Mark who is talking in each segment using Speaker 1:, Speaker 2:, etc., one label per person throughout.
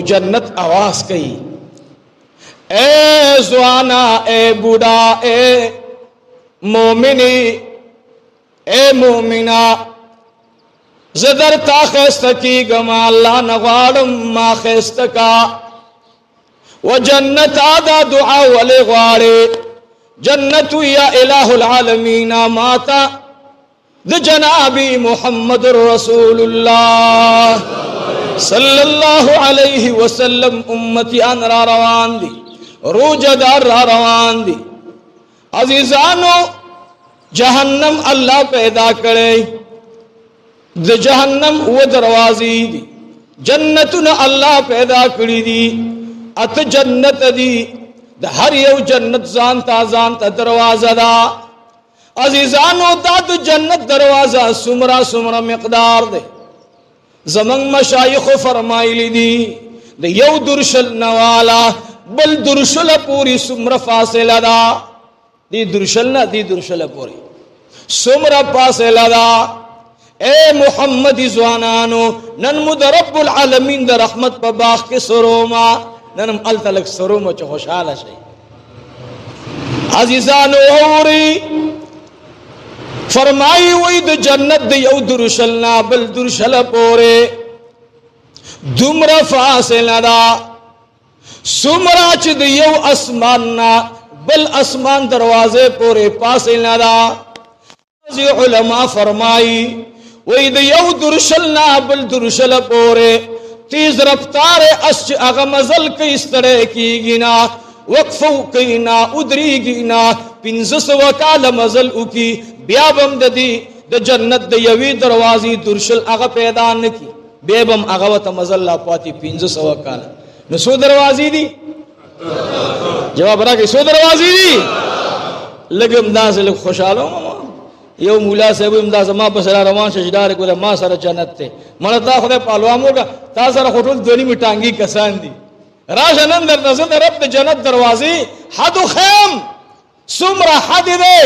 Speaker 1: जन्नत आवाज कही, ए जुआना ए बूढ़ा ए मोमिनी ए मोमिना जदर ता खैस्त की गमा अल्लाह नवाड़म मा खैस्त का वो जन्नत आदा दुआ वाले वाड़े जन्नत या इलाहुल आलमीना माता द जनाबी मुहम्मद रसूलुल्लाह सल्लल्लाहु अलैहि वसल्लम उम्मती अनरा रवान दी रोजदार रवान दी। अजीजानो जहन्नम अल्लाह पैदा करे द जहन्नम वो दरवाजी दी, जन्नत न अल्लाह पैदा करी दी अत जन्नत दी द हर यव जन्नत जानता दरवाजा दा। अजीजानो दा जन्नत दरवाजा सुमरा सुमरा मिकदार दे जमंग मशाइख फरमाइली दी द यव दुर्शल नवाला बल दुर्शल पूरी सुमरा फासिला दा दी दुर्शल ना दी दुर्शल पूरी सुमरा फासिला दा। ए मुहम्मद ज़वानानो नन मुद रब्बुल आलमीन द रहमत प बाख के सरोमा नन अल तलक सरोमा च खुशहाल शे। अजीजानो औरी फरमाई वही द जन्नत द यौ दुर्शल ना बल दुर्शल पोरे दुमरा फासिला दा सुमरा च द यौ आसमान ना बल आसमान दरवाजे पोरे फासिला दा। उलमा फरमाई वही द यौ दुर्शल ना बल दुर्शल पोरे तेज रफ्तार अश्च अग मजल के इस तरह की गिना वक्फो की ना उदरी गिना पिंजस वकाल मजल उकी ब्याबम ददी द जन्नत द यवी दरवाजी दुर्शल अग पैदा न की बेबम अगवत मजल्ला पाती पिंजस वकाल न सो दरवाजी दी जवाब रहा कि सो दरवाजी दी लगे इमदाज लग खुशहाल हो यो मूला से इमदाज मां बसरा रवान शजदार को मां सर जन्नत थे मनता खुदा पालवामो का ता सर होटल दोनी में टांगी कसान दी राज नंदर नजर रब जन्नत दरवाजी हद खैम सुमरा हद दे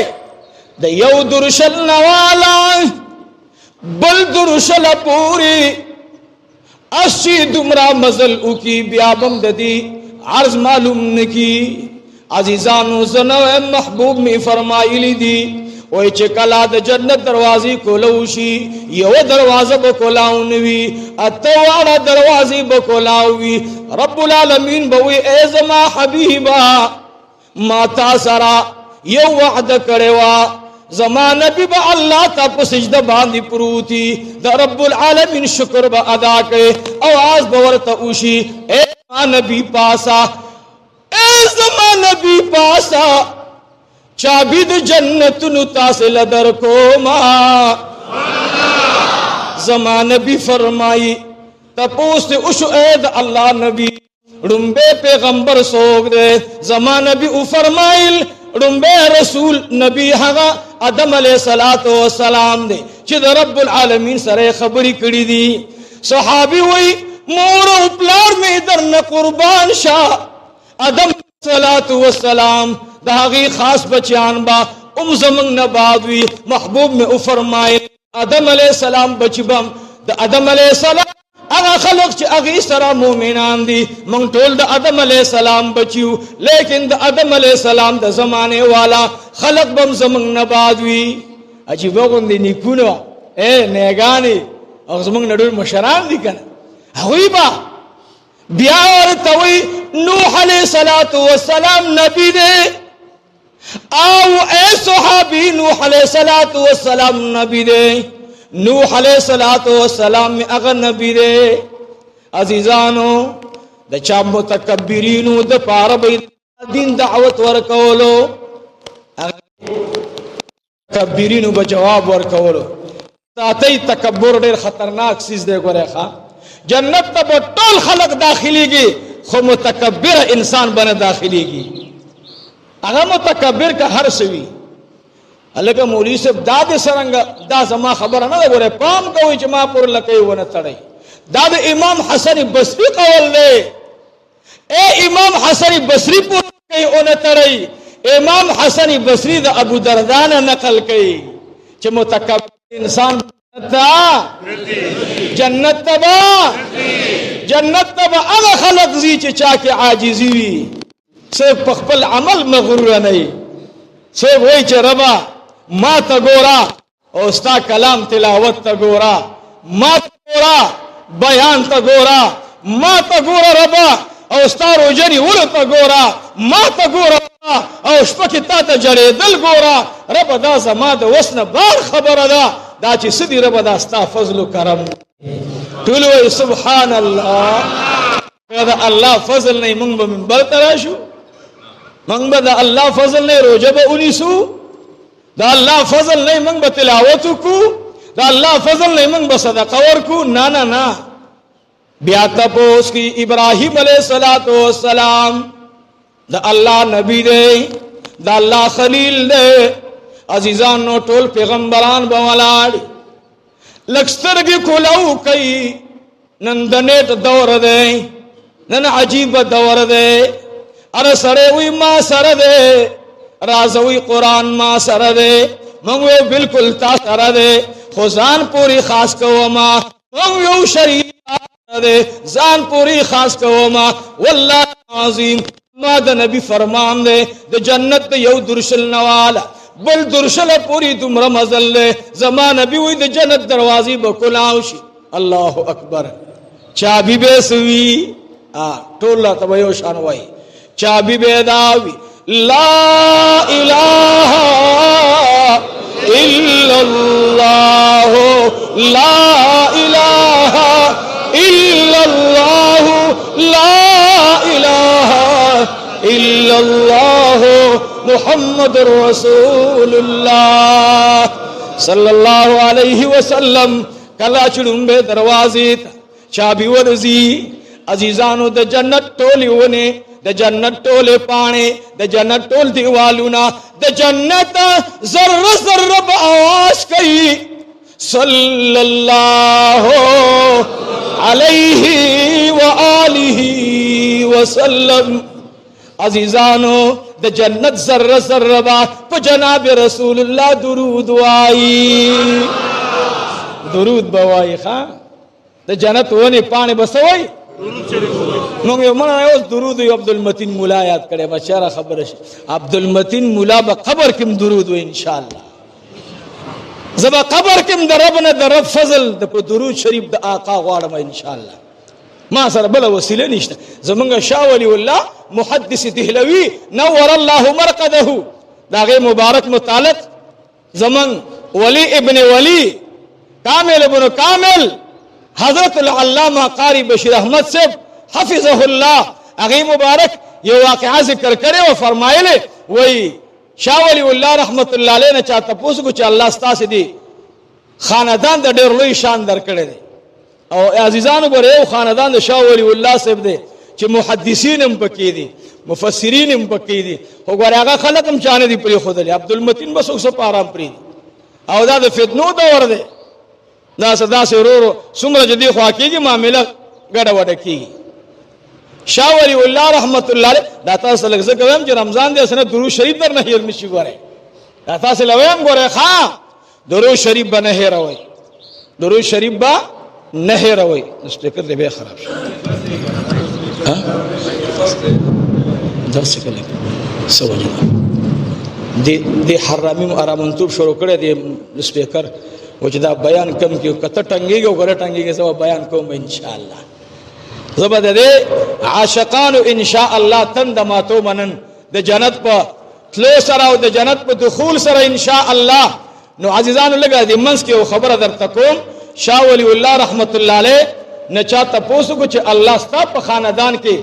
Speaker 1: द यौ दुर्शल नवाला बल दुर्शल पूरी अस्सी दुमरा मजल उकी ब्याबम ददी अर्ज मालूम न की। अजीजानो ज़नव महबूब में फरमाइली दी ओए चकला द जन्नत दरवाजी खोलौशी यो दरवाजा बकोलाउनवी अतवाड़ा दरवाजी बकोलाउवी रब्बुल आलमीन बवी ए जमा हबीबा माता सरा यो वअद करेवा जमाना भी बा अल्लाह ता को सिजदा बांधी पुरूती द रब्बुल आलमीन शुक्र बा अदा के आवाज बवरता उशी ए नबी पासा ए जमाना भी पासा चाबिद जन्नत नुता से लदर को मां जमान भी फरमाई तपोस उश ऐद अल्लाह नबी रुम्बे पैगंबर सोग दे जमान भी उफरमाइल रुम्बे रसूल नबी हगा आदम अलैहिस्सलातु वस्सलाम दे चिद रब्बुल आलमीन सरे खबरी कड़ी दी सहाबी वही मोर उपलार में इधर न कुर्बान शाह आदम सलातु वस्सलाम दागी खास बचान बा जमंग नबावी महबूब में उफरमाए आदम अलैहिस्सलाम बचबम द आदम अलैहिस्सलाम अगा खलक च अगी सरा मोमिनान दी मंग टोल द आदम अलैहिस्सलाम बचियो लेकिन द आदम अलैहिस्सलाम द जमाने वाला खलक बम जमंग नबावी अजीब गोंदी निकुनो ए नेगानी और जमंग नडुल मशरान दी कन हवीबा ब्यावर तवी नूह अलैहिस्सलातु वस्सलाम नबी दे आओ ए सहाबी नूह अलैहिस्सलातु वस्सलाम नबी दे नूह अलैहिस्सलातु वस्सलाम में अगर नबी दे। अजीजानो द चा मुतकब्बिरीनु द पार दिन दावत वरकवलो तकब्बिरीनु बजवाब वरकवलो तातई तकब्बुर डेर खतरनाक चीज दे गोरे खा जन्नत तब टोल खलक दाखिलीगी खो मुतकब्बिर इंसान बने दाखिलीगी अगर मुतकब्बिर का हर सवी अलग मौली से दाद सरंग दा जमा खबर ना गोरे पाम को जमापुर लके वो न तड़े दाद इमाम हसन बसरी कवल दे ए इमाम हसन बसरी पुर के ओ न तड़े इमाम हसन बसरी द अबू दरदा ने नकल कई च मुतकब्बिर इंसान جنت تبا اغا خلق زی چی چاکی عاجزی وی صرف پخپل عمل مغرور نہیں صرف وہی چی ربا ما تا گورا او استا کلام تلاوت تا گورا ما تا گورا بیان تا گورا ما تا گورا ربا او استا روجنی ولو تا گورا ما تا گورا او شپکی تا تا جڑی دل گورا ربا دا زما دا وسن بار خبر دا چی صدی ربا دا استا فضل و کرم تولوی سبحان اللہ دا اللہ فضل نہیں منگ با من بر تراشو منگ با دا اللہ فضل نہیں روجہ با انیسو دا اللہ فضل نہیں منگ با تلاوتو کو دا اللہ فضل نہیں منگ با صدقہ ورکو نا نا نا بیاتا پوس کی ابراہیم علیہ السلام دا اللہ نبی دے دا اللہ خلیل دے عزیزان نو ٹول پیغمبران بولاڑ لکسترگی کلاو کئی نن دنیٹ دور دے نن عجیب دور دے ار سرے وی ما سر دے رازوی قرآن ما سر دے منگوے بالکل تا سر دے خوزان پوری خاص کو ما منگوے شریعہ دے زان پوری خاص کو ما واللہ عظیم ما دا نبی فرمان دے دا جنت دا یو درشل نوالا بل درشل پوری تمرا مزل لے زمان نبی ہوئی دا جنت دروازی بکلاوشی اللہ اکبر چابی بے سوی تولا تبایو شانوائی چابی بے داوی لا الہ الا اللہ لا الہ الا اللہ لا الہ الا اللہ محمد رسول اللہ صلی اللہ علیہ وسلم کلا چڑم بے دروازی چابی ورزی عزیزانو دا جنت ٹولی ونے دا جنت ٹولے پانے دا جنت ٹول دیوالونا دا جنت ذر ذر آواز کئی صلی اللہ علیہ وآلہ وسلم عزیزانو دا جنت ذر ذر با پا جناب رسول اللہ درود وائی درود بوائی خواہ دا جنت ونے پانے بسوائی مونږ یو مړی اوس درود وي عبدالمتین مولا یاد کړی بچاره خبره شي عبدالمتین مولا به قبر کې درود وي انشاءالله زه به قبر کې د رب نه د رب فضل د په درود شریف د آقا غواړم انشاءالله ما سره بله وسیله نشته زمونږ شاه ولی الله محدث دهلوي نور الله مرقده د هغې مبارک متعلق زمونږ ولی ابن ولی کامل ابن کامل حضرت العلامہ قاری بشیر احمد صاحب حفظه اللہ اغی مبارک یہ واقعہ ذکر کرے و فرمائے لے وہی شاہ ولی اللہ رحمت اللہ علیہ نے چاہتا پوسو کچھ اللہ ستا سے دی خاندان دا دیر لوی شان در کرے دے او عزیزانو برے او خاندان دا شاہ ولی اللہ صاحب دے چھ محدثین ام پکی دی مفسرین ام پکی دی او گوارے آگا خلق ام چانے دی پری خود لے عبدالمتین بس اکسا پارام پری دی او دا دا فتنو دور دے دا صدا سے رو رو سمرا جدی خواہ کی گی معاملہ گڑا وڑا کی گی شاہ ولی اللہ رحمت اللہ علیہ داتا سے لگ سکتا ہے جو رمضان دے سنے درود شریف در نہیں علمشی گوارے داتا سے لویم گوارے خواہ درود شریف با نہیں روئی درود شریف با نہیں روئی سپیکر دے بے خراب شد در سکر لگ سو جنا دی حرامی ارامنتوب شروع کرے دی سپیکر وچ دا بیان کم کیو کتا ٹنگی گو گرہ ٹنگی گے سوا بیان کم انشاءاللہ زبا دے عاشقانو انشاءاللہ تندماتو منن دے جنت پا تلو سرا و دے جنت پا دخول سرا انشاءاللہ نو عزیزانو لگا دی منس کی خبر در تکوم شاہ ولی اللہ رحمت اللہ علیہ نچا تپوسو کچھ اللہ ستا پا خاندان کے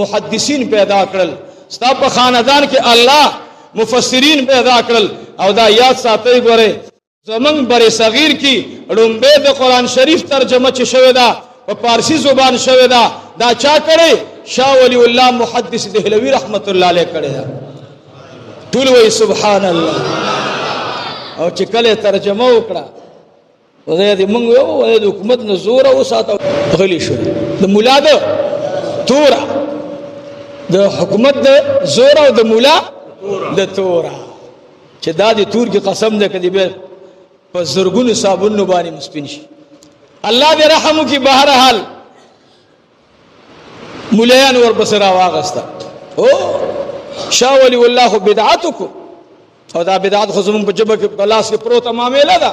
Speaker 1: محدثین پیدا کرل ستا پا خاندان کے اللہ مفسرین پیدا کرل او دا یاد ساتے گورے زمنگ بر صغیر کی رنبے دا قرآن شریف ترجمہ چھ شوے دا و پارسی زبان شوے دا دا چا کرے شاہ ولی اللہ محدث دہلوی رحمت اللہ علیہ کرے دا طولوی سبحان اللہ او چکلے ترجمہ اکڑا وزید منگوے وزید حکومت نزورا وساتا غلی شوے دا مولا دا تورا دا حکومت دا زورا و دا مولا دا تورا چھ دا دی تور کی قسم دے کدی بے په زرګونو صابونو باندې مسپین شي. الله دې رحم وکړي. بهر حال مولایان ورپسې راواغسته او شاه ولی الله بدعتکم، او دا بدعت خو زمونږ په جبه کې په لاس کې پروته معامله ده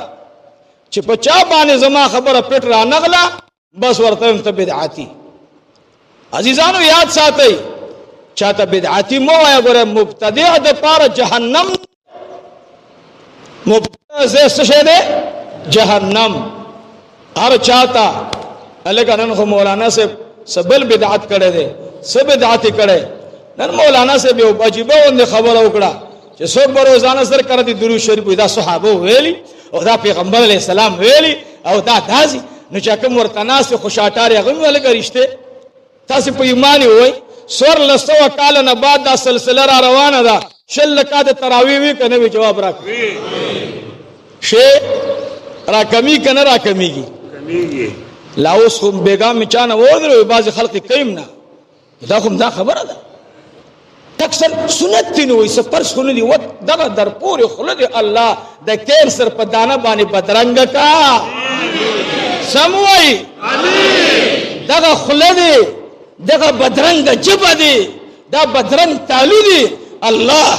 Speaker 1: چې په چا باندې زما خبره پټ را نغله بس ورته ته بدعتي. عزیزانو یاد ساتئ چاته بدعتي مو وایه. ګوره مبتدع د پاره جهنم، مبتدع څه شی دی؟ جهنم. هر چاته هلکه نن خو مولانا صاحب سبل بدعت کړی دی، څه بدعت کړی. نن مولانا صاحب یو عجیبه غوندې خبره وکړه چې څوک به روزانه سر کړه د درود شریف دا صحابه ویلي او دا پیغمبر علیه السلام ویلي او دا داسې. نو چې کوم ورته ناست خوشاټار هغه مې هلکه رښتې تاسې په ایمان یې ووایئ 1400 کاله نه بعد دا سلسله را روانه ده. 6 رکعاته تراویح وي که نه وي؟ جواب راکړئ. شی را کمی که نه را کمیږي؟ لا اوس خو بیګا مې چا نه واورېدل بعضې خلق یې کوي نه. دا خو دا خبره ده اکثر سنت دی نو وایي څه فرض خو نه دي. دغه در پورې خوله دې الله د کینسر په دانه باندې بدرنګه کا. سم وایي دغه خوله دی، دغه بدرنګه جبه دی، دا بدرنګ تالو دی. الله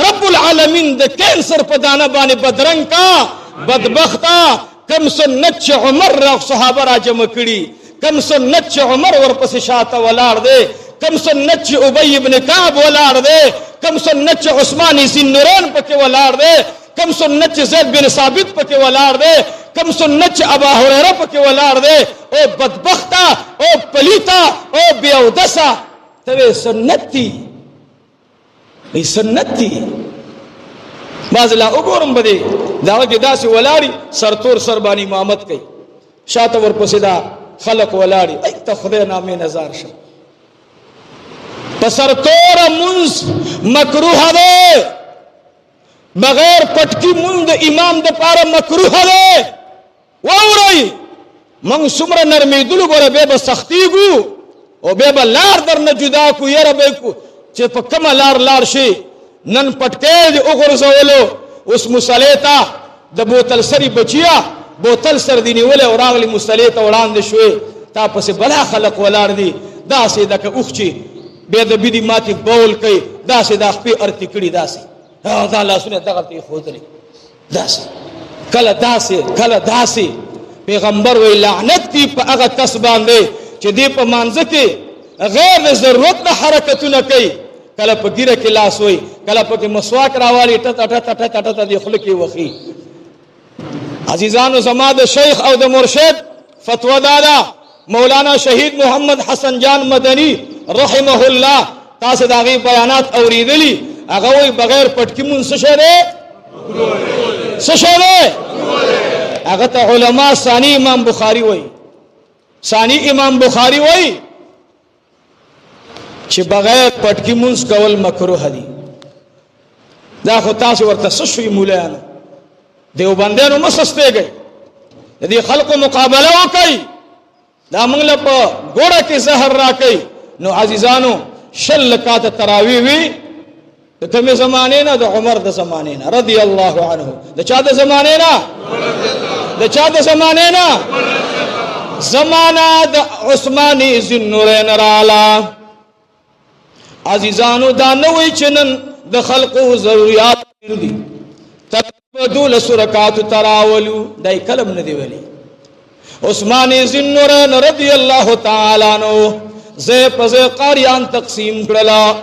Speaker 1: رب العالمین د کینسر په دانه باندې بدرنګ کا. بدبخته کم سنت چې عمر را صحابه را جمع کړي، کم سنت چې عمر ورپسې شاته ولاړ دی، کم سنت چې ابی ابن کعب ولاړ دی، کم سنت چې عثمان ذی النورین پکې ولاړ دی، کم سنت چې زید بن ثابت پکې ولاړ دی، کم سنت چې ابا هریره پکې ولاړ دی. او بدبخته او پلیته او بې اودسه ته سنت دي، ای سنت دي. بعض لا وګورم به دې دغه کې داسې ولاړي سرتور سر باندې امامت کوي، شاته ورپسې دا خلق ولاړي. ای ته خدای نامې نظر شه په سرتوره مونځ مکروه دی، بغیر پټکي مونځ د امام د پاره مکروه دی. واورئ موږ څومره نرمېدلو ګوره بیا به سختېږو او بیا به لار در نه جدا کو. یره به کو چې په کومه لار لاړ شي. نن پټکی دې وغورځولو اوس مصلې ته د بوتل سري بچیا بوتل سر دې نیولې او راغلي مصلې ته وړاندې شوې، تا پسې بلا خلق ولاړ دي داسې لکه اوښ چې بیا د بدي ماتې بول کوي، داسې دا خپې ارتې کړي، داسې دا لاسونه دغلته یې ښودلې داسې. کله داسې پیغمبر وی لعنت دی په هغه کس باندې چې دی په مانځه کې غیر د ضرورت نه حرکتونه کوي. کله په ګیره کې لاس وي، کله پکې مسواک راوالي، ټټ ټټ ټټ ټټ د خوله کې وخي. عزیزانو زما د شیخ او د مرشد فتوا دادا مولانا شهید محمد حسن جان مدنی رحمه الله، تاسو د هغې بیانات اوریدلي. هغه وایي بغیر پټکي مونځ څه شی دی؟ څه شی دی؟ هغه ته علما ثاني امام بخاري وایي. ثاني امام بخاري وایي چې بغیر پټکي مونځ کول مکروه دي. دا خو تاسو ورته څه شوي مولایانو دیوبندیانو مه سستېږئ، د دې خلقو مقابله وکئ، دا موږ له په ګوړه کې زهر راکئ. نو عزیزانو 6 رکعاته تراویح وي د کومې زمانې نه؟ د عمر د زمانې نه رضی الله عنه. د چا د زمانې نه؟ د چا د زمانې نه؟ زمانہ د عثمان ذی النورین رااله. عزیزانو دا نه وایي چې نن د خلقو ضروریات دي تقریبا 12 رکعات تراولو، دا کلم نه دی ویلي. عثمان ذی النورین رضی الله تعالی عنہ زه په زه قاریان تقسیم کړلا.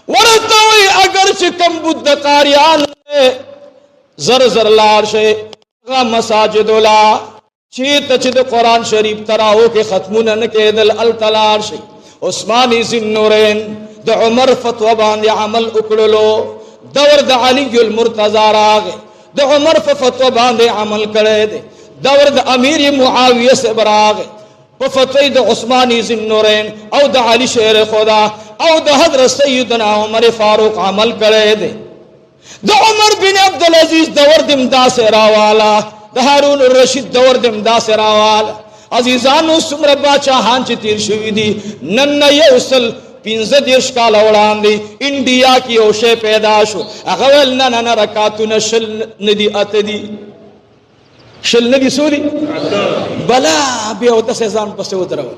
Speaker 1: ورته وایي اگر چې کم بود قاریان زر زر لاړ شي هغه مساجد ولا چې ته چې د قرآن شریف تراو کې ختمونه نه کېدل هلته لاړ شي. عثمان ذی النورین د عمر فتوا باندې عمل وکړلو. دور د علی المرتضی راغی، د عمر په فتوا باندې عمل کړی دی. دور د امیر معاویه صاحب راغی، په فتوی د عثمان ذی النورین او د علی شیر خدا او د حضرت سیدنا عمر فاروق عمل کړی دی. د عمر بن عبدالعزیز دور دم داسې راواله، د هارون الرشید دور دم داسې راواله. عزیزانو څومره باچاهان چې تیر شوي دي. نن نه 115 کاله وړاندې انډیا کې یو شی پیدا شو، هغه ویل نه رکعتونه 6 نه دي 8 دي. شل ندي سودي بلا بیا وداسې ځان پسې ودرول.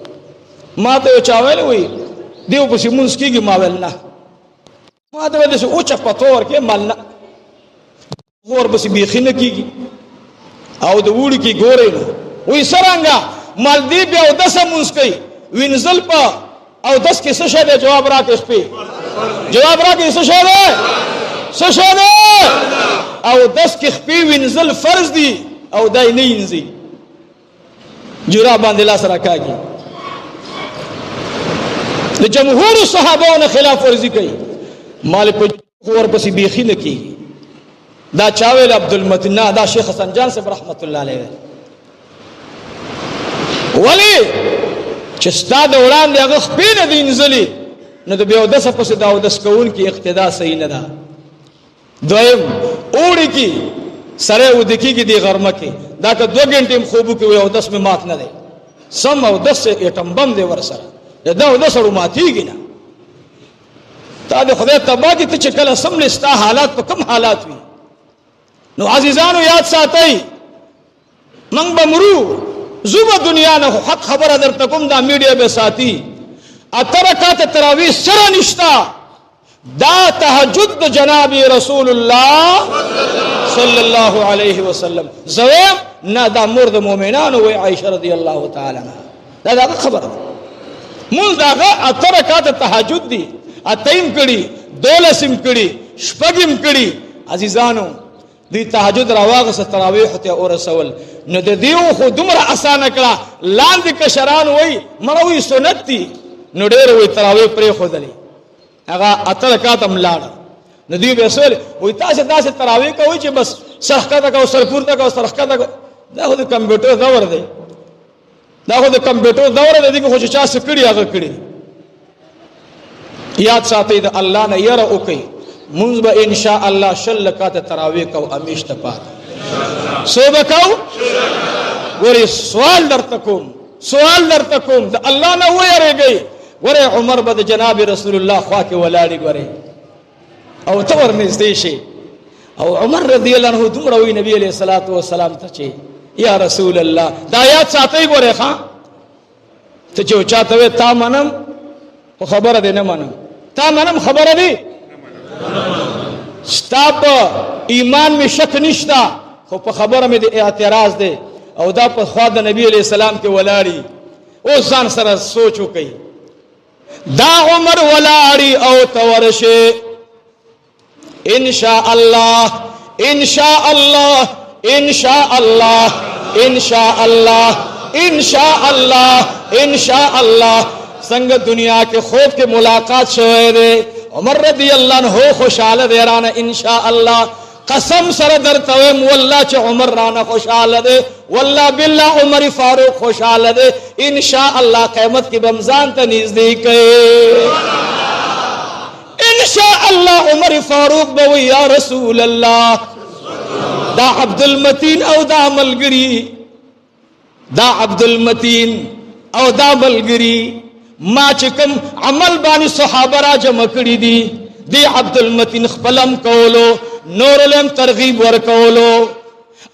Speaker 1: ما ته یو چا ویلی وایي دیو پسې مونځ کېږي. ما ویل نه. ما ته ویل داسې اوچه پتو ورکې مال نه غور پسې بیخي نه کېږي او د وړي کې ګورئ نو وایي څرنګه مال دی بیا اودسه مونځ کوي وینځل په اودس کې څه شی دی؟ جواب راکړئ شپې جواب راکړئ څه شی دی؟ څه شی دی؟ اودس کې خپې وینځل فرض دي او دای نه وینځي جرا باندې لاس راکاږي. د جمهور صحابو نه خلاف ورزي کوي مال په ور پسې بیخي نه کېږي. دا چا ویل؟ عبدالمتین نه دا شیخ حسن جان صاحب رحمت الله علیه. ولی چې ستا د وړاندې هغه خپې نه دي وینځلي نو د بې اودسه پسې د اودس کوونکي اقتدا صحیح نه ده. دویم اوړي کې سره وده کېږي دې غرمه کې دا که 2 غنټې هم خوب وکړي وایي اودس مې مات نه دی سم اودس ایټم بم دی ورسره دا اودس ورو ماتېږي نه. تا د خدای تباه کړي ته چې کله سم ستا حالات په کوم حالات وي. نو عزیزانو یاد ساتئ موږ به مرو زو به دنیا نه حق خبره درته کوم دا میډیا به ساتي. 8 رکعات تراویح سره نشته دا تهجد د جناب رسول الله صلی الله علیه وسلم زویم نه دا مور د مؤمنانو وی عائشه رضی الله تعالی عنها دا خبره مونږ داغه 8 رکعات تهجد دي اتیم کړي 12 کړي شپږم کړي. عزیزانو دی تهجد راواغه تراویح ته اور رسول نو د دیو خو دومره اسانه کړه لاندې کشران وای مروي سنت دي نو ډېر وای تراویح پرې خودلې هغه 8 رکعات هم لاړ نو دی به سول وای تاسو تراویح کوي چې بس سرخه تک او سرپور تک او سرخه تک دا خو د کمپیوټر دور دی دا خو د کمپیوټر دور دی خو چې چا څه کړی هغه کړی. یاد ساتئ د الله نه یره وکئ منځ به ان شاء الله شل رکعات تراویح کو امیش ته پات سو بکاو. ګورې سوال درته کوم د الله نه ویریږئ. ګورې عمر به د جناب رسول الله خوا کې ولاړې ګورې او ته ورنږدې شي او عمر رضی الله عنه دومره وی نبی علیه الصلاۃ والسلام ته چې یا رسول الله دا یاد ساتئ. ګورې ښا ته چې چاته وې تا منم خو خبره دې نه منم تا منم خبره دې ستا په ایمان می شک نشتا خو په خبره می د اعتراض دی او دا په خوا د نبی علیہ السلام کې ولاړی. او ځان سره سوچ وکړي دا عمر ولاړی او تورشه ان شاء الله ان شاء الله ان شاء الله ان شاء الله ان شاء الله ان شاء الله څنګه دنیا کې خوب کې ملاقات شوه دی عمر رضی الله عنه خوشاله دی رانه ان شاء الله قسم سره درته وایم والله چې عمر رانه خوشاله دی والله بالله عمر فاروق خوشاله دی ان شاء الله قیامت کې رمضان ته نږدې کوي ان شاء الله عمر فاروق به یا رسول الله دا عبد المتین او دا ملګری دا عبد المتین او دا ملګری ما چې کوم عمل باندې صحابه را جمع کړي دي دی عبد المتین خپلم کولو نور لم ترغیب ور کولو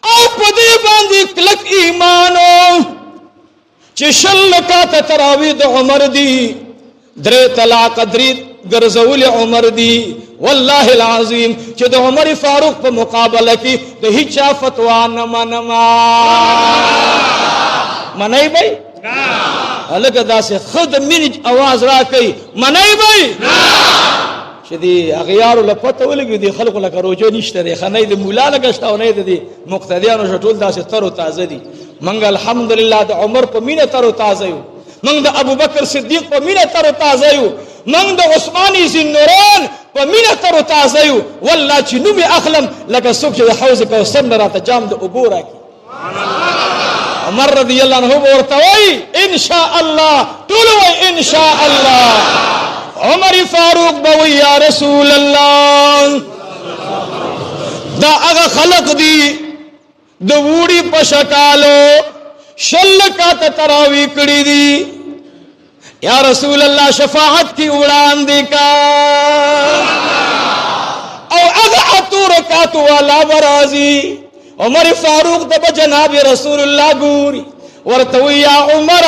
Speaker 1: او په دې باندې کلک ایمانو چې شل رکعات تراویح د عمر دی 3 طلاق درې ګرځول عمر دی والله العظیم چې د عمر فاروق په مقابله کې د هیڅ فتوا نه منای بای الګا داسه خود منج आवाज را کوي منای بای چې دی اغیار له پته ولګي دی خلکو لکه روجو نشته دی خنۍ د مولا لګشته او نه دی مقتدیانو شټول داسه تر او تازه دي منګ الحمدلله د عمر په مینه تر او تازه یو منګ د ابوبکر صدیق په مینه تر او تازه یو منګ د عثماني ذنوران په مینه تر او تازه یو والله چې نو می اخلم لکه څوک چې د حوض کوثر نه راته جام د ابو راکی عمر رضی الله عنه ورته وای ان شاء الله ټول وای ان شاء الله عمر فاروق بوي یا رسول الله دا هغه خلق دي د وړي په شکالو شل رکعات تراویح کړی دي یا رسول الله شفاعت کی وړاندې کا او هغه 8 رکعات والا برازي عمر فاروق د جناب رسول الله ګوري ورته یا عمر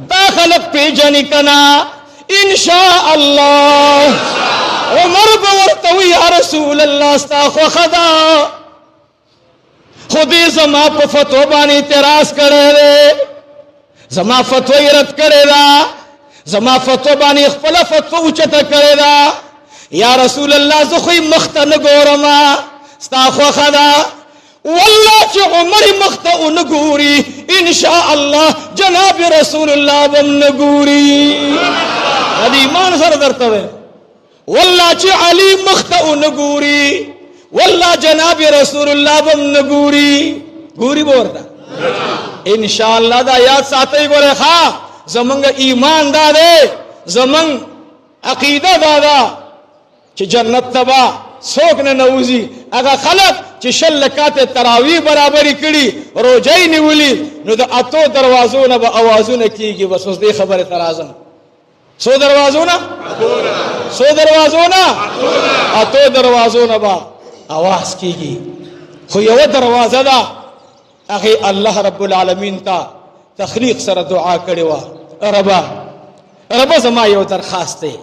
Speaker 1: دا خلق پیجنی کنا ان شاء الله. عمر ورته یا رسول الله ستا خو خدا خودی زما په فتوا باندې اعتراض کړی، زما فتوا یې رد کړی دا، زما فتوا باندې خپل فتوا اوچته کړی دا. یا رسول الله زه خو مخته نه ګورم ستا خو خدا، والله چې عمر مخته نه ګوري ان شاء الله جناب رسول الله بم نه ګوري. د ایمان سره درته وې والله چې علي مخته نه ګوري، والله جناب رسول الله بم نه ګوري. ګوري ورته ان شاء الله دا یاد ساتي. ګوره ښا زمونږ ایمان دا دی، زمونږ عقیده دا ده چې جنت تبا څوک نه نوځي. هغه خلک چې شل رکعات تراویح برابرې کړي، روزې نیولې، نو د اتو دروازو نه به اوازونه کیږي. بس اوس دې خبره ته راځم، څو دروازو نه؟ څو دروازو نه؟ اتو دروازو نه به اواز کیږي. خو یو دروازه ده، هغه الله رب العالمین ته تخلیق سره دعا کړې وه، ربا زما یو درخواست دی.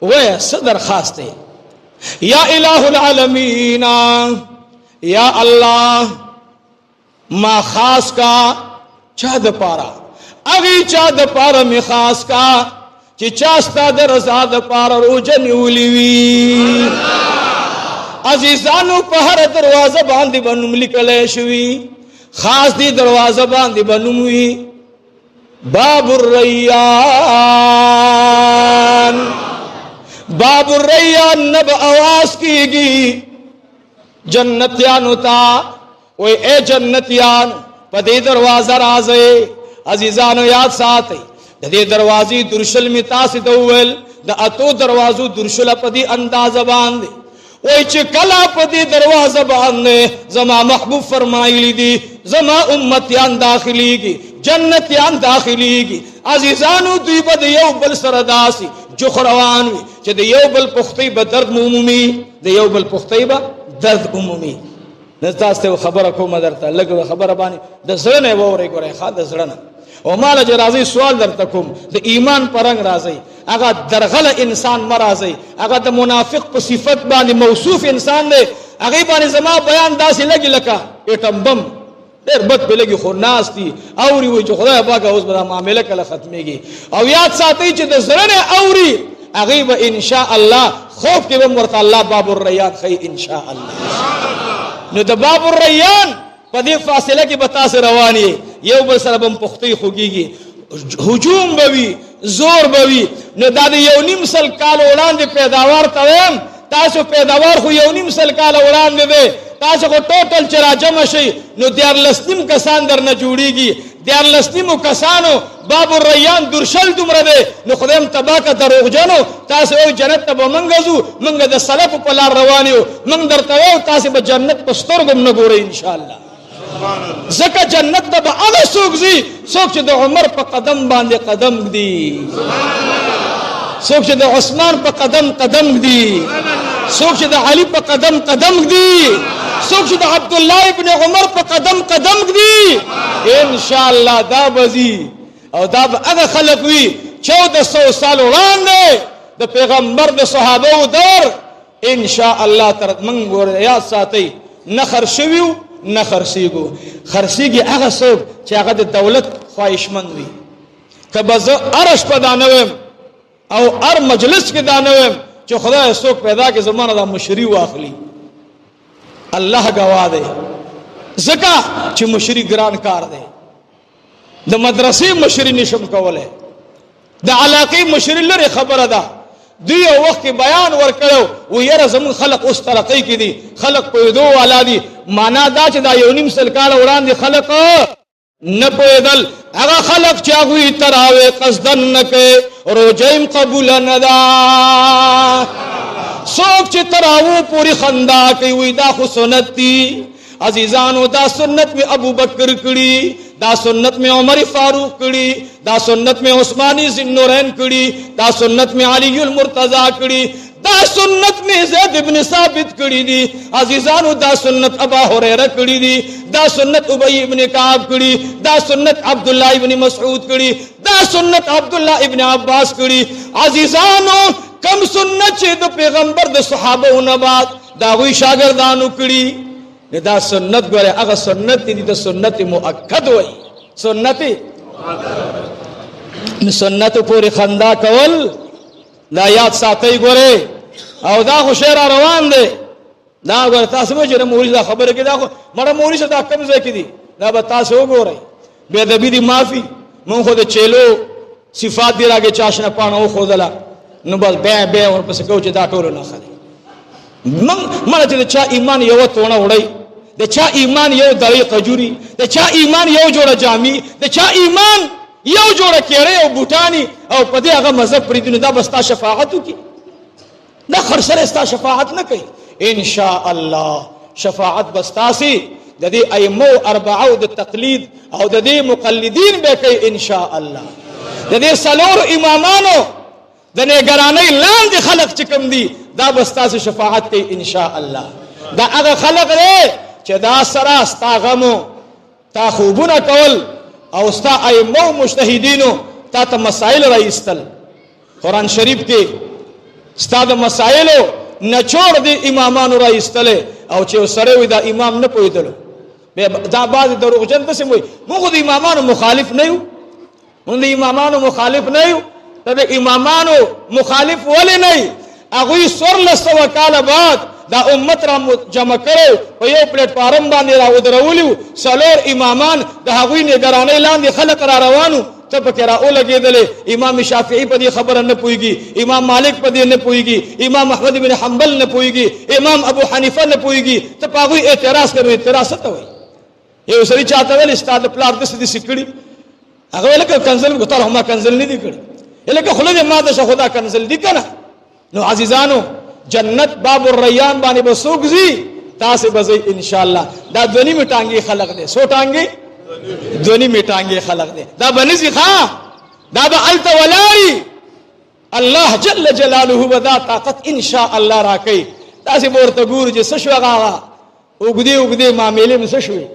Speaker 1: وایه څه درخواست دی؟ یا الہ العالمین، یا الله ما خاص کا چا د پاره، هغې چا د پاره می خاص کا چې چا ستا د رضا د پاره روژه نیولې وي. عزیزانو په هر دروازه باندې به نوم لیکلی شوي، خاص دی دروازه باندې به نوم وي باب الریان. باب الریان نب آواز کیږي جنتیانو ته، وای اے جنتیان په دې دروازه راځئ. عزیزانو یاد ساتئ د دې دروازې درشل می تاسو ته وویل، د اتو دروازو درشل په دې اندازه باندې وای چې کله په دې دروازه باندې زما محبوب فرمایلی دي زما امتیان داخليږي، جنتیان داخليږي. عزیزانو دوی به د یو بل سره داسي جوخروان وي چې د یو بل پختې به درد عمومي، د یو بل پختې به درد عمومي. نو تاسو خبره کوم درته لږ خبره باندې د زړه نه ووري ګورئ، ښه د زړه نه. او مال چې راځي سوال درته کوم، د ایمان پرنګ راځي، هغه درغله انسان مرازي، هغه د منافق په صفت باندې موصوف انسان دی. هغه باندې زما بیان داسې لګي لکه اټم بم ډېر بد په لګي، خو ناس دي اوري وي چې خدای پاک اوس به معامله کله ختميږي. او یاد ساتئ چې د زړه نه اوري هغه به ان شاء الله خوف کې به ورته الله باب الریان خي ان شاء الله. نو د باب الریان په دې فاصله کې به تاسو رواني، یو بل سره به پختې خوږيږي، هجوم به وي، زور به وي. نو دا د یو نیم سل کال وړاندې پیداوار ته وایم، تاسو پیداوار خو یو نیم سل کال وړاندې دی، تاسو خو ټوټل چې راجمع شئ نو 14 کسان درنه جوړیږي. 14 کسانو باب الریان درشل دومره دی. نو خدایم تبا که دروغجنو تاسو یو جنت ته به منګه ځو، منګه د سلفو په لار روان یو، منګ درته وایو تاسو به جنت په سترګو هم نه ګورئ انشاءالله. ځکه جنت ته به هغه څوک ځي څوک چې د عمر په قدم باندې قدم ږدي، څوک چې د عثمان په قدم قدم ږدي، څوک چې د علي په قدم قدم ږدي، څوک چې د عبد الله ابن عمر په قدم قدم ږدي. ان شاء الله دا بزي او دا به هغه خلق وي 1400 سال وړاندې د پیغمبر د صحابه دور ان شاء الله تر من ګور یاد ساتي. نه خرشویو نه خرسیګو، خرسیږي هغه څوک چې هغه د دولت خواهشمند وي. کبه زه ارش په دانوم او ار مجلس کې دانوم چې خدای څوک پیدا کې زمانه د مشری واخلي، الله گواه دی. ځکه چې مشری ګران کار دی. د مدرسې مشری نشم کوله، د علاقې مشری لري خبره ده. دوی یو وخت کې بیان ورکړو و یره زمون خلق اوس ترقی کې دي، خلق پویدو والا دي. معنا دا چې دا یو نیم سل کال وړاندې خلق نه پویدل، هغه خلق چې هغوی تراوی قصدن نه کوي روجیم قبول نه ده. څوک چې تراوو پوری خندا کوي وی دا خو سنت دي. عزیزانو دا سنت میں ابو بکر کړي، دا سنت میں عمر فاروق کړي، دا سنت میں عثمانی ذی النورین کړي، دا سنت میں علی المرتضی کړي، دا سنت میں زید ابن ثابت کړي دي عزیزانو دا سنت ابا هريره کړي دي دا سنت ابی ابن کعب کړي دا سنت عبد الله ابن مسعود کړي دا سنت عبد الله ابن عباس کړي عزیزانو کم سنت چې د پیغمبر د صحابه او بعد دا وی شاګردانو کړي دا سنت ګوره هغه سنت دي د سنت مؤکد وای سنت پوری خندا کول دا یاد ساتي ګوره او دا خو شعر روان دی دا ګوره تاسو مې چې مولوی دا خبره کې دا خو مړه مولوی څه دا کم ځای کې دي دا به تاسو وګورئ بے ادبی دی معافی مونږ خو د چیلو صفات دی راګه چاشنه پانو خو دلا نو بس به ورپسې کو چې دا ټول نه خلي مړه چې چا ایمان یو تونه وړي د چا ایمان یو دړی قجوري د چا ایمان یو جوړه جامي د چا ایمان یو جوړه کېره او بوټانی او په دې هغه مذهب پرې دي دا بستا شفاعت کی دا خرسره استا شفاعت نه کوي ان شاء الله شفاعت بستا سي د دې ائمه اربعه د تقلید او د دې مقلدین به کوي ان شاء الله د دې سلور امامانو د نگرانی لاندې خلق چې کوم دي دا بستا سي شفاعت کوي ان شاء الله دا هغه خلق دی چې دا سره استا غمو تا خوبونه کول او استا ائمه مجتهدینو تا ته مسائل راایستل قران شریف کې استاد مسائلو نچوړ دي امامانو راایستل او چې سره وي دا امام نه پویدل دا بعض دروغجن څه وي موږ د امامانو مخالف نه یو موږ د امامانو مخالف نه یو د امامانو مخالف ولې نه هغه 1400 کال بعد دا امت را جمع کړو په یو پلیټ فارم باندې را ودرولو سلور امامان د هغوی نگرانی لاندې خلق را روانو ته پکې را ولګېدلې امام شافعي په دې خبره نه پوهېږي امام مالک په دې نه پوهېږي امام احمد بن حنبل نه پوهېږي امام ابو حنیفه نه پوهېږي ته په هغوی اعتراض کوې اعتراض څه ته وایي یو سړي چاته ویل ستا د پلار داسې داسې کړي هغه ویل که کنزل ګوتار ما کنزل نه دي کړي لکه خوله دې ما د خدا کنزل دي که نه نو عزیزانو جنت باب الریان باندې بسوګزي تاسو بزي ان شاء الله دا دونی میټانګي خلق دي سو ټانګي دونی میټانګي خلق دي دا بنزي ښا دا به الت ولای الله جل جلاله وذا طاقت ان شاء الله راکې تاسو ورته ګور چې سشوغا وګدي معاملې مې سشوي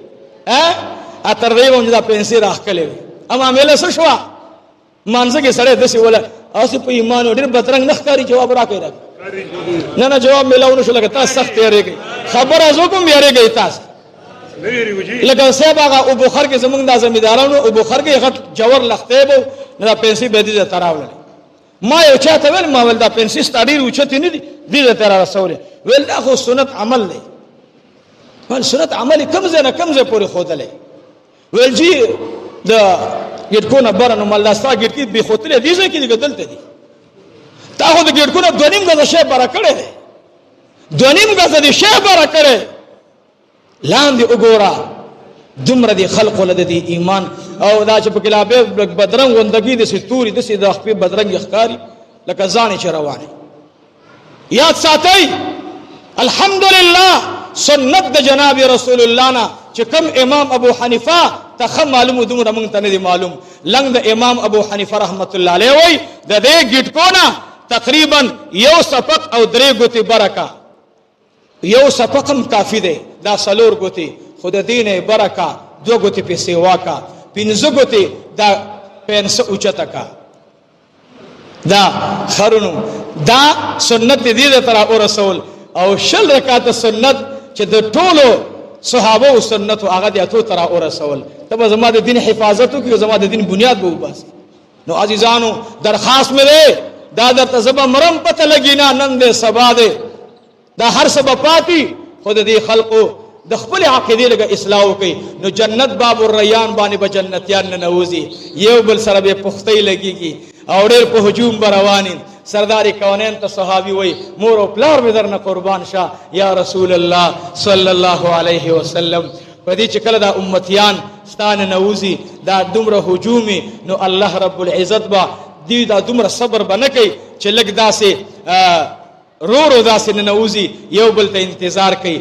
Speaker 1: تر دې مونږ دا پنسي راخلې اما معاملې سشوا مانځه کې سره دسي ولا اوس په ایمان ډېر بدرنګ نخکاری جواب راکې نه جواب ملاونه شو لکه تاسو سخت یریږي خبر ازو کوم یریږي تاسو لکه صاحب هغه ابو بخار کې زمونږ د زمیدارانو ابو بخار کې غټ جوور لخته بو نه پیسې به دي تراول ما یو چاته ویل ما ول دا پیسې ستړي اوچته نه دي دې تر رسول ویل دا خو سنت عمل دی ول سنت عمل کم زنه کم زه پوری خودلې ویل جی دا ګټکونه برنو ملاستا ګټ کې به خوتلې دي ځکه کې دلته دي تا خو د ګډکونو دونیم غزه شی بار کړي دونیم غزه دي شی بار کړي لاندې وګورا دومره دي خلق ولده دي ایمان او دا چې په کلابه بدرنګ وندګي د ستوري د سي د خپل بدرنګ ښکاری لکه ځان چې روانه یاد ساتي الحمدلله سنت د جناب رسول الله نه چې کوم امام ابو حنیفه ته معلوم دومره مونږ ته نه دي معلوم لنګ د امام ابو حنیفه رحمت الله علیه وای د دې ګټکونه تقریبا یو صفق او درې ګوتې برکه یو صفقم کافی دی دا سلور ګوتې خود دین برکه دو ګوتې په سیوا کا پنځه ګوتې دا پنځه اوچته کا دا خرونو دا سنت دې د تر او رسول او شل رکعات سنت چې د ټولو صحابه او سنت هغه د اتو تر او رسول ته زما د دین حفاظت او زما د دین بنیاد به وباسي نو عزیزانو درخواست مې ده دا درته زبا مرم پته لګی نه نن دې سبا دې دا هر سبا پاتی خود دې خلقو د خپل عقیده لګه اصلاح کوي نو جنت باب الریان باندې به جنتیان نه نوځي یو بل سره به پختې لګيږي او ډېر په هجوم بروانین سردار کونین ته صحابي وای مور او پلار به درنه قربان شه یا رسول الله صلی الله علیه وسلم په دې چې کله دا امتیان ستانه نوځي دا دومره هجومي نو الله رب العزت با دی دا دومره صبر بنه کوي چې لګ داسې رو داسې ننوځي یو بل ته انتظار کوي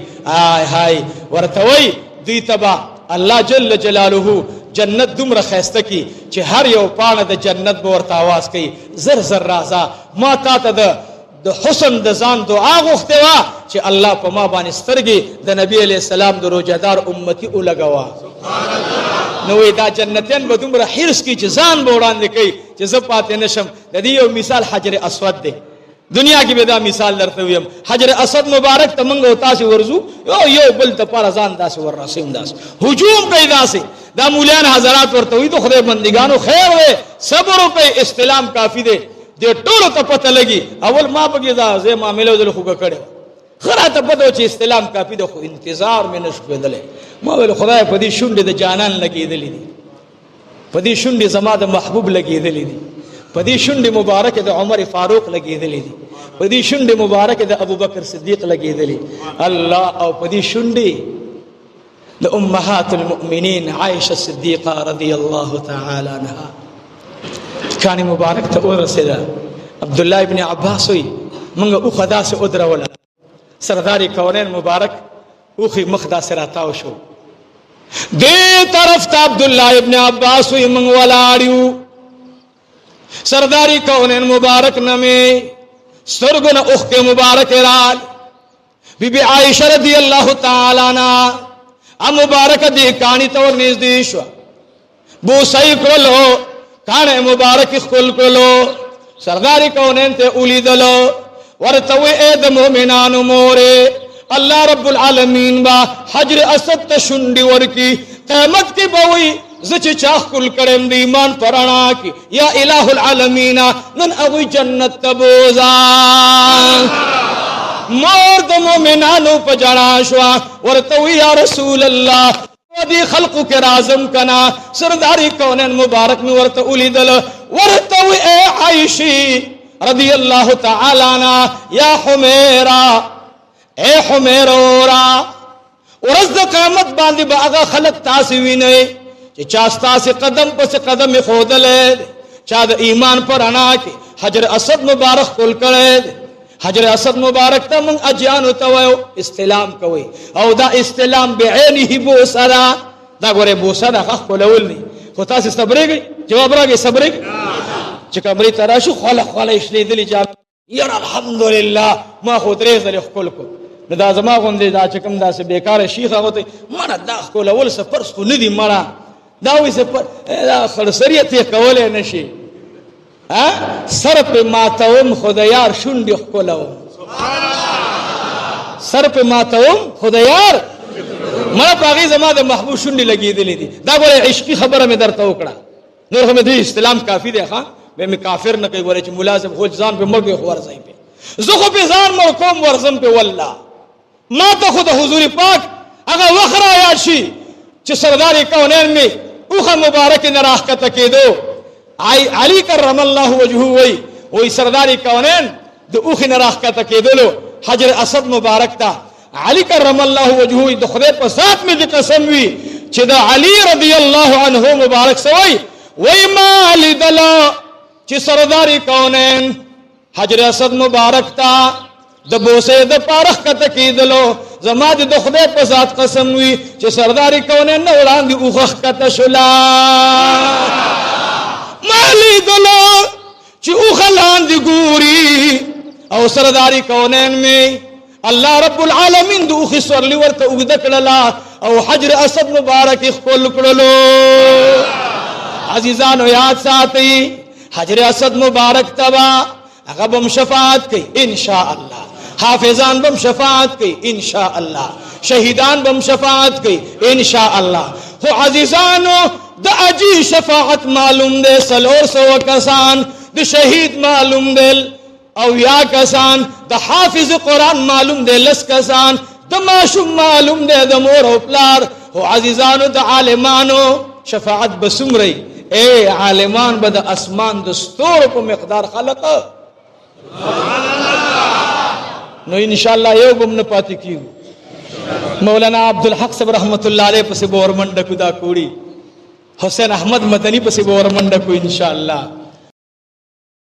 Speaker 1: هاي ورته وای دوی تبا الله جل جلاله جنت دومره خیسته کی چې هر یو پاڼه د جنت به ورته आवाज کوي زر زر راځه ما تا ته د د حسن د ځان دعا غوښته وا چې الله په ما باندې سترګې د نبی علیہ السلام د روزدار امتی ولګوا. نو دا جنتیان به دومره حرص کی چې ځان به وړاندې کوي چې زه پاتې نشم. د دې یو مثال حجر اسود دی. دنیا کې به دا مثال درته ویم. حجر اسود مبارک ته موږ او تاسو ورزو یو بل ته پر ځان داسې ورسیم داس هجوم کوي داسې. دا مولیان حضرات ورته وي د خدای بندګانو خیر وي صبر وکړئ استلام کافی دی. د ټولو ته پته لګي اول ما بګی دا زه معاملې دل خو کړه خراته پته چې استلام کافی دی خو انتظار مې نشو کېدلې. ما ول خدای په دې شونډې د جانان لګېدلې دي په دې شونډې زما د محبوب لګېدلې دي په دې شونډې مبارک د عمر فاروق لګېدلې دي په دې شونډې مبارک د ابوبکر صدیق لګېدلې الله او په دې شونډې د امهات المؤمنین عائشه صدیقه رضی الله تعالی عنها کانی مبارک ته ورسېده. عبد الله ابن عباس وی موږ او خدا سے ادروله سرداری کونین مبارک اوخی مخدا سے راتاو شو دې طرف ته عبد الله ابن عباس وی موږ ولاړیو سرداری کونین مبارک نمه سترګونه اوخ کې مبارک رال بی بی عائشہ رضی اللہ تعالی عنہ ا مبارک دی کانی تور نږدې شو بوسای کولو کانه مبارک خپل کولو سرداری کونین ته اولیدلو ورته اے د مومنانو موره الله رب العالمین با حجر اسد ته شونډي ورکی قیامت کې بوي زچ چاخ کل کړم د ایمان پرانا کی یا الہ العالمین نن او جنت تبوزا مور د مومنانو په جړا شو ورته یا رسول الله ودي خلقو کے رازم کنا سرداری کونین مبارک میں ورته اولیدل ورته اے عائشی رضی اللہ تعالی عنہ یا حمیرہ اے حمیرورا ورځ د قیامت باندې به هغه خلق تاسو وینئ چې چا ستاسو قدم پس قدم خودلې چا د ایمان پر انا کې حجر اسد مبارک کول کړي حجر اسد مبارک ته من اجیانو ته وایو استلام کوي او دا استلام بعینه بوسرا دا ګوره بوسرا خپلول نه خو تاسو صبرېږئ جواب راګي صبرېږئ چې کمرې تراشو خاله خاله شلې دلی جام یار الحمدلله ما خو درې زل خپل کو نو دا زما غوندې دا چې کوم داسې بیکاره شیخ هغه ته مړه دا خپلول څه پرس خو نه دي مړه دا وې څه دا خرسریت یې کولای نشي سر په ماتوم خدایار شونډې خپلو سر په ماتوم خدایار مړه پاغي زما د محبوب شونډې لګېدلې دي دا ګوره عشقي خبره مې درته وکړه نور هم دې استلام کافی دی ښا به مې کافر نه کوي ګوره چې ملازم خو ځان په مرګ خو ورځي په زه خو په ځان مو کوم ورزم په والله ما ته خو د حضور پاک هغه وخرا یا شي چې سردار کونین می اوخه مبارک نه راحته کېدو علی کرم الله وجهه وی سردار کونین د اوخه نه راحته کېدلو حجر اسد مبارک تا علی کرم الله وجهه د خدای په ذات می د قسم وی چې د علی رضی الله عنه مبارک سوی وی ما لدلا چې سردار کونین حجر اسد مبارک تا د بوسه د پارخ کته کېدلو زما د خدای په ذات قسم وی چې سردار کونین نه وړاندې اوخ کته شولا مالی دلو چې اوخ لاندې ګوري او سردار کونین می الله رب العالمین د اوخ سورلی ورته وګد کړلا او حجر اسد مبارک خپل کړلو عزیزانو یاد ساتئ حجر اسد مبارک تبا هغه بم شفاعت کوي ان شاء الله حافظان بم شفاعت کوي ان شاء الله شهیدان بم شفاعت کوي ان شاء الله خو عزیزانو د اجي شفاعت معلوم ده 300 کسان د شهید معلوم ده او یا کسان د حافظ قرآن معلوم ده 10 کسان د ماشوم معلوم ده د مور او پلار خو عزیزانو د عالمانو شفاعت بسمري اے عالمان بد اسمان د ستور په مقدار خلق نو ان شاء الله یو بم نه پاتې کیو مولانا عبدالحق صاحب رحمت الله علیه پس بورمنډ کو دا کوړي حسین احمد مدنی پس بورمنډ کو ان شاء الله